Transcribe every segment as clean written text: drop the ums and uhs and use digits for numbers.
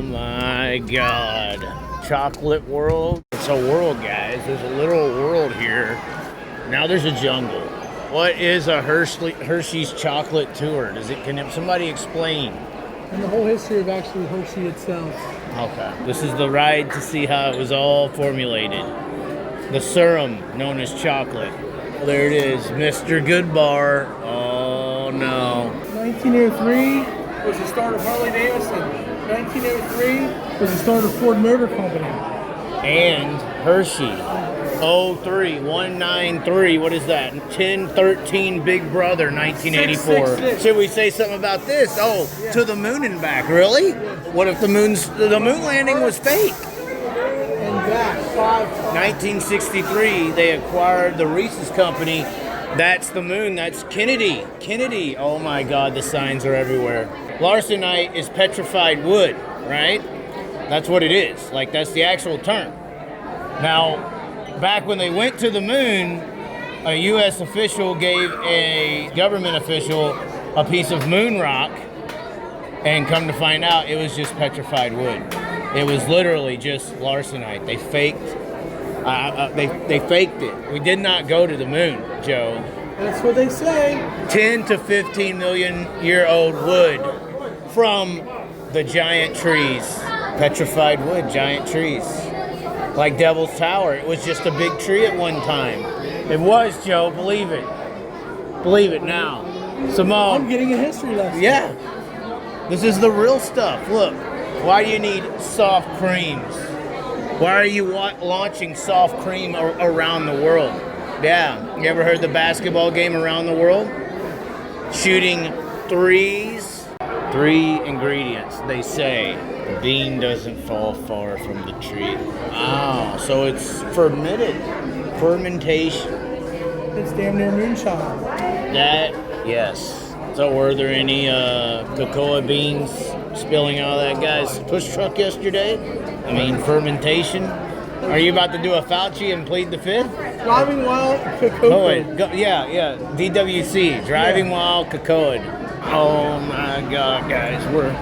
my God. Chocolate world. It's a world, guys. There's a literal world here. Now there's a jungle. What is a Hershey's chocolate tour? Can somebody explain? And the whole history of actually Hershey itself. Okay. This is the ride to see how it was all formulated. The serum known as chocolate. Well, there it is, Mr. Goodbar. Oh no. 1903 was the start of Harley Davidson. 1903 was the start of Ford Motor Company. And Hershey. 03193, what is that? 1013 Big Brother, 1984. 666. Should we say something about this? Oh, yeah. To the moon and back, really? Yeah. What if the moon landing was fake? And back 5 times. 1963, they acquired the Reese's Company. That's the moon, that's Kennedy. Kennedy, oh my God, the signs are everywhere. Larsonite is petrified wood, right? That's what it is, like that's the actual term. Now, back when they went to the moon, a U.S. official gave a government official a piece of moon rock, and come to find out, it was just petrified wood. It was literally just larsonite. They faked. They faked it. We did not go to the moon, Joe. That's what they say. 10 to 15 million year old wood from the giant trees. Petrified wood, giant trees. Like Devil's Tower. It was just a big tree at one time. It was, Joe. Believe it. Believe it now. Simone. I'm getting a history lesson. Yeah. This is the real stuff. Look. Why do you need soft creams? Why are you launching soft cream around the world? Yeah. You ever heard the basketball game around the world? Shooting threes. 3 ingredients, they say. The bean doesn't fall far from the tree. Oh, so it's fermentation. It's damn near moonshine. Yes. So were there any cocoa beans spilling out of that guy's push truck yesterday? I mean, fermentation. Are you about to do a Fauci and plead the fifth? Driving while cocoa. Oh, wait. Yeah. DWC, driving while cocoa. Oh my God, guys, we're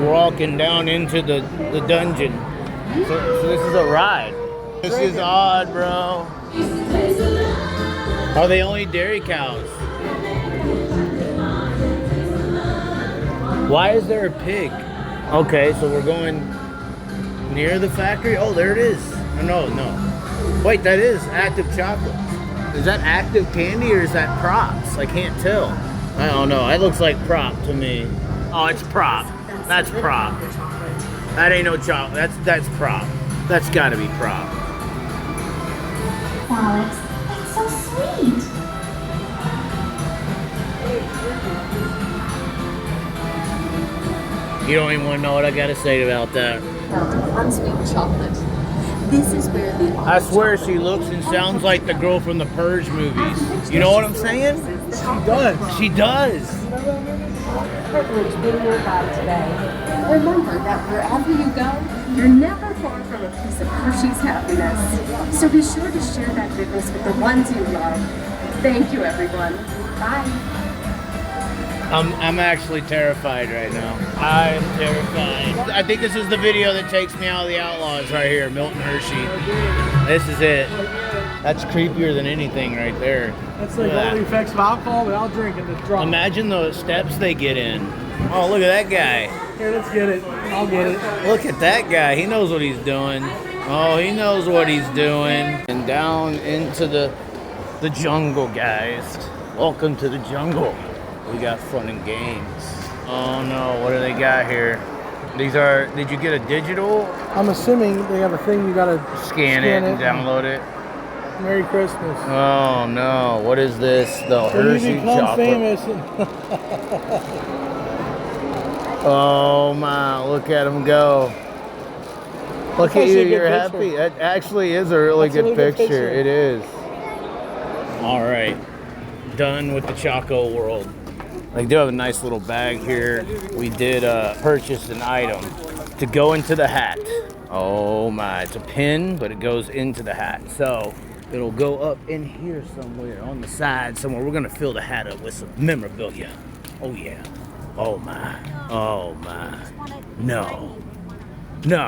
walking down into the dungeon. So this is a ride. This is odd, bro. Are they only dairy cows? Why is there a pig? Okay, so we're going near the factory. Oh, there it is. No. Wait, that is active chocolate. Is that active candy or is that props? I can't tell. I don't know. It looks like prop to me. Oh, it's prop. That's prop. That ain't no chocolate. That's prop. That's got to be prop. Alex, that's so sweet. You don't even want to know what I got to say about that. Unsweet chocolate. This is where the I swear she looks and sounds like the girl from the Purge movies. You know what I'm saying? She does. Privilege being your guide today. Remember that wherever you go, you're never far from a piece of Hershey's happiness. So be sure to share that goodness with the ones you love. Thank you, everyone. Bye. I'm actually terrified right now. I'm terrified. I think this is the video that takes me out of the Outlaws right here, Milton Hershey. This is it. That's creepier than anything right there. That's like all the effects of alcohol without drinking. The drop. Imagine the steps they get in. Oh, look at that guy. Here, let's get it. I'll get it. Look at that guy. He knows what he's doing. Oh, he knows what he's doing. And down into the jungle, guys. Welcome to the jungle. We got fun and games. Oh no, what do they got here? These are, did you get a digital? I'm assuming they have a thing you gotta scan it and download it. Merry Christmas. Oh no, what is this? The Hershey chocolate. Famous. Oh my, look at him go. Look at you, you're happy. It actually is a really good picture. It is. All right, done with the Choco world. They do have a nice little bag here. We did purchase an item to go into the hat. Oh my, it's a pin, but it goes into the hat. So it'll go up in here somewhere, on the side somewhere. We're gonna fill the hat up with some memorabilia. Oh yeah. Oh my. Oh my. No. No.